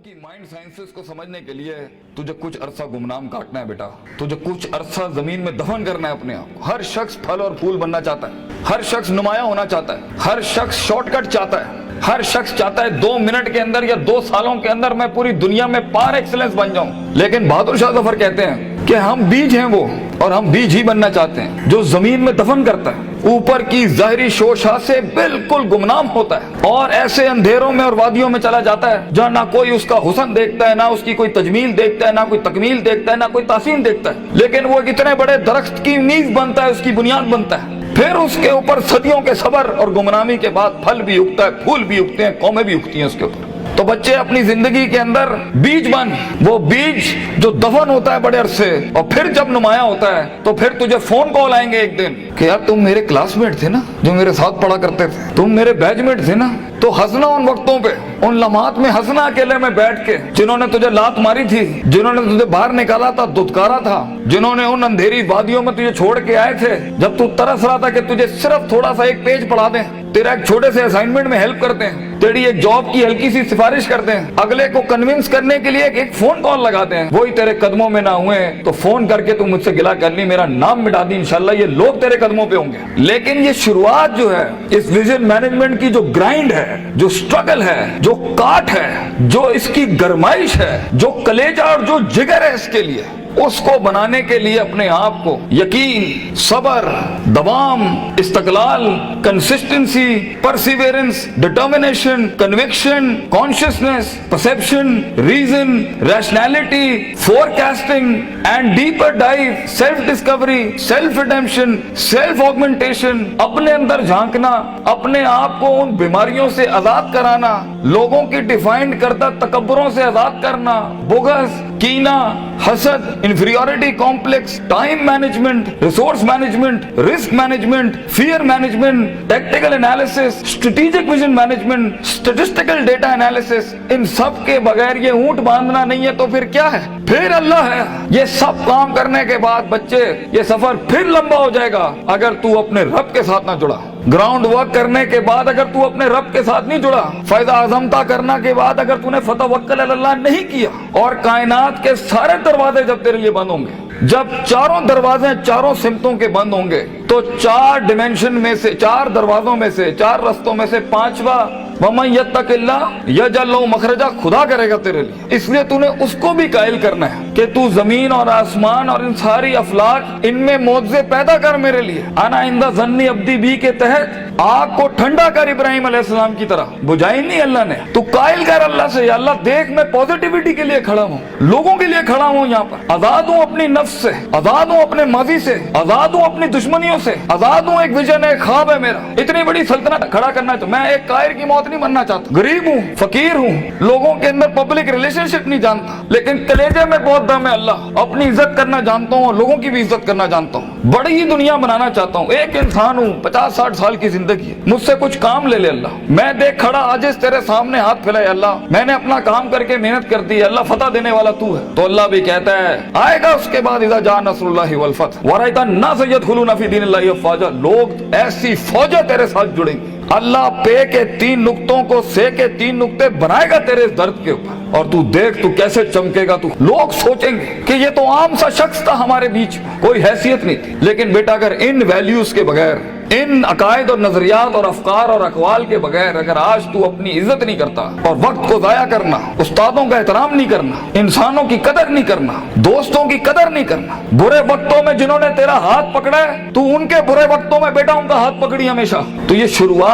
की mind sciences को समझने के लिए तुझे कुछ अरसा गुमनाम काटना है बेटा, तुझे कुछ अरसा जमीन में दफन करना है अपने आप को। हर शख्स फल और फूल बनना चाहता है, हर शख्स नुमाया होना चाहता है, हर शख्स शॉर्टकट चाहता है, हर शख्स चाहता है 2 मिनट के अंदर या 2 सालों के अंदर मैं पूरी दुनिया में पार एक्सीलेंस बन जाऊं। लेकिन बहादुर शाह जफर कहते हैं कि हम बीज हैं वो, और हम बीज ही बनना चाहते हैं जो जमीन में दफन करता है, ऊपर की ज़ाहिरी शोशा से बिल्कुल गुमनाम होता है और ऐसे अंधेरों में और वादियों में चला जाता है जहाँ ना कोई उसका हुस्न देखता है, ना उसकी कोई तजमील देखता है, ना कोई तकमील देखता है, ना कोई तासीन देखता है। लेकिन वो इतने बड़े दरख्त की नींव बनता है, उसकी बुनियाद बनता है, फिर उसके ऊपर सदियों के सबर और गुमनामी के बाद फल भी उगता है, फूल भी उगते हैं, कौमें भी उगती हैं उसके ऊपर। तो बच्चे अपनी जिंदगी के अंदर बीज बन, वो बीज जो दफन होता है बड़े अरसे और फिर जब नुमाया होता है तो फिर तुझे फोन कॉल आएंगे एक दिन कि यार तुम मेरे क्लासमेट थे ना, जो मेरे साथ पढ़ा करते थे, तुम मेरे बैचमेट थे ना। तो हंसना उन वक्तों पे, उन लम्हात में हंसना अकेले में बैठ के, जिन्होंने तुझे लात मारी थी, जिन्होंने तुझे बाहर निकाला था, दुत्कारा था, जिन्होंने उन अंधेरी वादियों में तुझे छोड़ के आए थे जब तू तरस रहा था कि तुझे सिर्फ थोड़ा सा एक पेज पढ़ा दें, तेरा एक छोटे से असाइनमेंट में हेल्प करते हैं, तेरी एक जॉब की हल्की सी सिफारिश करते हैं, अगले को कन्विंस करने के लिए एक फोन कॉल लगाते हैं, वही तेरे कदमों में ना हुए तो फोन करके तू मुझसे गिला कर ली, मेरा नाम मिटा दी, इंशाल्लाह ये लोग तेरे कदमों पे होंगे। लेकिन ये शुरुआत जो है इस विजन मैनेजमेंट की, जो ग्राइंड है, जो स्ट्रगल है, जो काट है, जो इसकी गरमाइश है, जो कलेजा और जो जिगर है इसके लिए, उसको बनाने के लिए अपने आप को यकीन, सबर, दवाम, इस्तकलाल, consistency, perseverance, determination, conviction, consciousness, perception, reason, rationality, forecasting and deeper dive, self discovery, self redemption, self augmentation, अपने अंदर झांकना, अपने आप को उन बीमारियों से आजाद कराना, लोगों की डिफाइंड करता तकब्बुरों से आजाद करना, बुग़्ज़, कीना, हसद, inferiority complex, time management, resource management, risk management, fear management, tactical analysis, strategic vision management, statistical data analysis, इन सब के बगैर ये ऊंट बांधना नहीं है तो फिर क्या है? फिर अल्लाह है। ये सब काम करने के बाद बच्चे ये सफर फिर लंबा हो जाएगा अगर तू अपने रब के साथ ना जुड़ा। ग्राउंड वर्क करने के बाद अगर तू अपने रब के साथ नहीं जुड़ा, फायदा आजमता करने के बाद अगर तूने फतवक्कल अल्लाह नहीं किया, और कायनात के सारे दरवाजे जब तेरे लिए बंद होंगे, जब चारों दरवाजे चारों सिमतों के बंद होंगे, तो 4 डिमेंशन में से, 4 दरवाजों में से, 4 रस्तों में से 5वां वमन यत्तकिल्लाह यजअल लहु मखरजा खुदा करेगा तेरे लिए। इसलिए तूने उसको भी कायल करना है कि तू जमीन और आसमान और इन सारी अफलाक, इनमें मौजज़े पैदा कर मेरे लिए। आना इंदा ज़न्नी अब्दी बी के तहत आग को ठंडा कर इब्राहिम अलैहिस्सलाम की तरह, बुझाई नहीं अल्लाह ने। तू कायल कर अल्लाह से, अल्लाह देख मैं पॉजिटिविटी के लिए खड़ा हूँ, लोगों के लिए खड़ा हूँ, यहाँ पर आजाद हूँ अपनी नफ्स से, आजाद हूँ अपने माजी से, आजाद हूँ अपनी दुश्मनियों से, आजाद हूँ। एक विजन है, ख्वाब है मेरा, इतनी बड़ी सल्तनत खड़ा करना है। तो मैं एक कायर की मौत नहीं बनना चाहता, गरीब हूँ, फकीर हूँ, लोगों के अंदर पब्लिक रिलेशनशिप नहीं जानता, लेकिन कलेजे में बहुत दम है अल्लाह, अपनी इज्जत करना जानता हूँ, लोगों की भी इज्जत करना जानता हूँ, बड़ी ही दुनिया बनाना चाहता हूँ। एक इंसान हूँ, 50-60 साल की जिंदगी है, मुझसे कुछ काम ले ले अल्लाह, मैं देख खड़ा आज तेरे सामने हाथ फैलाए अल्लाह, मैंने अपना काम करके मेहनत कर दी अल्लाह, फतह देने वाला तू है। तो अल्लाह भी कहता है आएगा उसके बाद इज़ा जा नस्रुल्लाहि वल फतह व रअयता अन्नास यदखुलूना फी दीनिल्लाहि अफ़वाजा, लोग ऐसी फौजें तेरे साथ जुड़ेंगी। अल्लाह पे के 3 नुक्तों को से के 3 नुक्ते बनाएगा तेरे दर्द के ऊपर, और तू देख तू कैसे चमकेगा। तू लोग सोचेंगे कि ये तो आम सा शख्स था, हमारे बीच कोई हैसियत नहीं थी। लेकिन बेटा अगर इन वैल्यूज के बगैर, इन अकायद और नजरियात और अफकार और अकवाल के बगैर अगर आज तू अपनी इज्जत नहीं करता, और वक्त को जाया करना, उस्तादों का एहतराम नहीं करना, इंसानों की कदर नहीं करना, दोस्तों की कदर नहीं करना, बुरे वक्तों में जिन्होंने तेरा हाथ पकड़ा है तू उनके बुरे वक्तों में बेटा उनका हाथ पकड़ी हमेशा, तो ये शुरुआत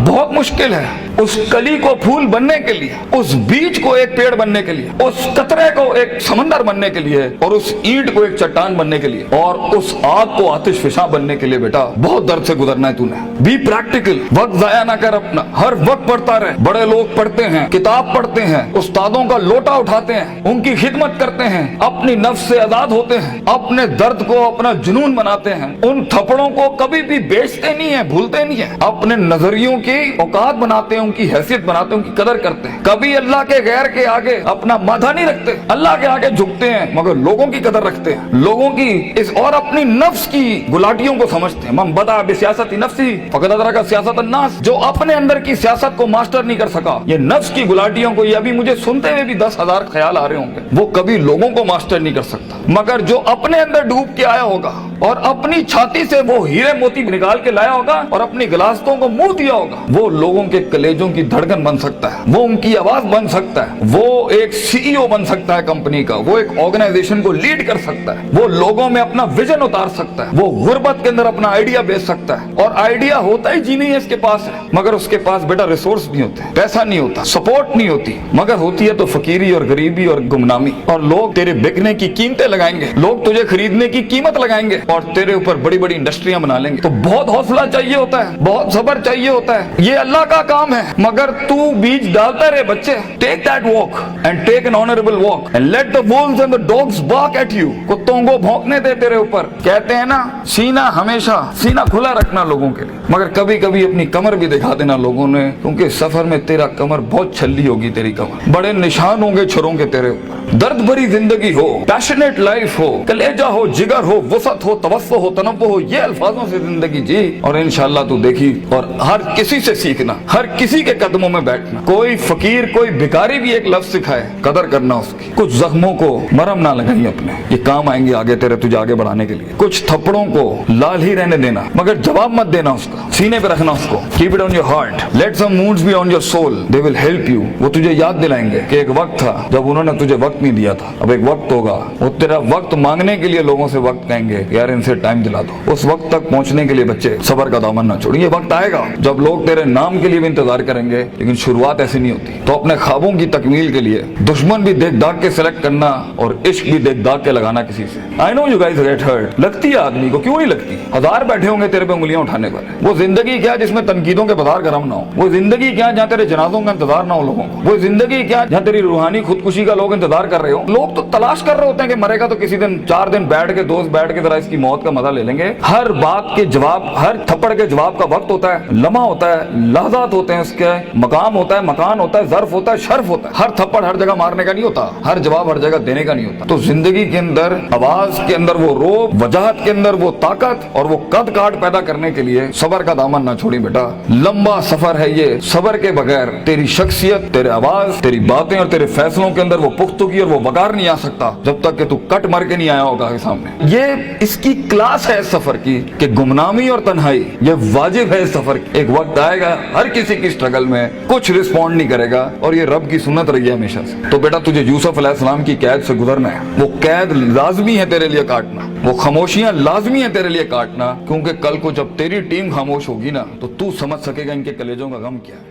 बहुत मुश्किल है। उस कली को फूल बनने के लिए, उस बीज को एक पेड़ बनने के लिए, उस कतरे को एक समंदर बनने के लिए, और उस ईंट को एक चट्टान बनने के लिए, और उस आग को आतिशफिशा बनने के लिए बेटा बहुत दर्द से गुजरना है तूने। बी प्रैक्टिकल, वक्त जाया ना कर अपना, हर वक्त पढ़ता रहे। बड़े लोग पढ़ते हैं, किताब पढ़ते हैं, उस्तादों का लोटा उठाते हैं, उनकी खिदमत करते हैं, अपनी नफ्स से आजाद होते हैं, अपने दर्द को अपना जुनून बनाते हैं, उन थप्पड़ों को कभी भी बेचते नहीं है, भूलते नहीं है, अपने नजरियों की औकात बनाते हैं, उनकी हैसियत बनाते हैं, उनकी कदर करते हैं। कभी अल्लाह के गैर के आगे अपना माथा नहीं रखते, अल्लाह के आगे झुकते हैं, मगर लोगों की कदर रखते हैं, लोगों की इस और अपनी नफ्स की गुलाटियों को समझते हैं। मन बदा बिसियासत नफ्सी फकद अदरका सियासत अन्नास, जो अपने अंदर की सियासत को मास्टर नहीं कर सका, ये नफ्स की गुलाटियों को, ये अभी मुझे सुनते हुए भी 10,000 ख्याल आ रहे होंगे, वो कभी लोगों को मास्टर नहीं कर सकता। मगर जो अपने अंदर डूब के आया होगा और अपनी छाती से वो हीरे मोती निकाल के लाया होगा और अपनी गिलासतों को मुंह दिया होगा, वो लोगों के कलेजों की धड़कन बन सकता है, वो उनकी आवाज बन सकता है, वो एक सीईओ बन सकता है कंपनी का, वो एक ऑर्गेनाइजेशन को लीड कर सकता है, वो लोगों में अपना विजन उतार सकता है, वो गुर्बत के अंदर अपना आइडिया बेच सकता है। और आइडिया होता ही जीनी है इसके पास है, मगर उसके पास बेटा रिसोर्स नहीं होते, पैसा नहीं होता, सपोर्ट नहीं होती, मगर होती है तो फकीरी और गरीबी और गुमनामी। और लोग तेरे बिकने की कीमतें लगाएंगे, लोग तुझे खरीदने की कीमत लगाएंगे और तेरे ऊपर बड़ी बड़ी इंडस्ट्रियां बना लेंगे। तो बहुत हौसला चाहिए होता है, बहुत सब्र चाहिए होता है, ये अल्लाह का काम है। मगर तू बीज डालता रहे बच्चे, take that walk and take an honourable walk and let the wolves and the dogs bark at you. कुत्तों को भौंकने दे तेरे ऊपर। कहते हैं ना, सीना हमेशा सीना खुला रखना लोगों के लिए, मगर कभी कभी अपनी कमर भी दिखा देना लोगों ने, क्योंकि सफर में तेरा कमर बहुत छल्ली होगी, तेरी कमर बड़े निशान होंगे छुरों के तेरे ऊपर। दर्द भरी जिंदगी हो, पैशनेट लाइफ हो, कलेजा हो, जिगर हो, वसत हो, तवस्सो हो, तनव्वु हो, ये अल्फाजों से जिंदगी जी और इंशाअल्लाह तू देखी। और हर किसी से सीखना, हर किसी के कदमों में बैठना। कोई फकीर कोई भिखारी भी एक लफ्ज सिखाए, कदर करना उसकी। कुछ जख्मों को मरहम ना लगाई अपने, ये काम आएंगे आगे तेरे, तुझे आगे बढ़ाने के लिए। कुछ थप्पड़ों को लाल ही रहने देना, मगर जवाब मत देना उसका, सीने पे रखना उसको। Keep it on your heart, let some wounds be on your soul, they will help you. वो तुझे याद दिलाएंगे कि एक वक्त था जब उन्होंने तुझे वक्त नहीं दिया था, अब एक वक्त होगा, वो तेरा वक्त मांगने के लिए लोगों से वक्त कहेंगे, यार इनसे टाइम दिला दो। उस वक्त तक पहुंचने के लिए बच्चे सब्र का दामन ना छोड़िए। वक्त आएगा जब लोग तेरे नाम के लिए भी इंतजार करेंगे, लेकिन शुरुआत ऐसी नहीं होती। तो अपने ख्वाबों की तकमील के लिए दुश्मन भी देख दाग के सिलेक्ट करना और इश्क भी देख दाग के लगाना किसी से। I know you guys get hurt, लगती है आदमी को, क्यों नहीं लगती? हजार बैठे होंगे तेरे पे उंगलियां उठाने पर। वो जिंदगी क्या जिसमें तनकीदों के बाजार गरम ना हो? वो जिंदगी क्या जहाँ तेरे जनाजों का इंतजार ना हो लोगों को? वो जिंदगी क्या जहाँ तेरी रूहानी खुदकुशी का लोग इंतजार कर रहे हो? लोग तो तलाश कर रहे होते हैं कि मरेगा तो किसी दिन 4 दिन बैठ के, दोस्त बैठ के जरा इसकी मौत का मजा ले लेंगे। हर बात के जवाब, हर थप्पड़ के जवाब का वक्त होता है, लम्हा होता है, लहजात होते हैं, उसके मकाम होता है, मकान होता है, ज़र्फ होता है, शर्फ होता है। हर थप्पड़ हर जगह मारने का नहीं होता, हर जवाब हर जगह देने का नहीं होता। तो जिंदगी के अंदर आवाज के अंदर वो रोब, वजाहत के अंदर वो ताकत और वो कद काट पैदा करने के लिए सबर का दामन ना छोड़ी बेटा। लंबा सफर है ये, सबर के बगैर तेरी शख्सियत, तेरे आवाज, तेरी बातें और तेरे फैसलों के अंदर वो पुख्तगी और वो वकार नहीं आ सकता जब तक कि तू कट मर के नहीं आया होगा के सामने। ये इसकी क्लास है इस सफर की कि गुमनामी और तन्हाई ये वाजिब है इस सफर की। एक वक्त आएगा हर किसी की स्ट्रगल में कुछ रिस्पॉन्ड नहीं करेगा और ये रब की सुन्नत रही है हमेशा से। तो बेटा तुझे यूसुफ अलैहिस्सलाम की कैद से गुजरना है, वो कैद लाजमी है तेरे लिए काटना, वो खामोशियां लाजमी है तेरे लिए काटना, क्योंकि कल को जब तेरी टीम खामोश होगी ना तो तू समझ सकेगा इनके कलेजों का गम क्या है।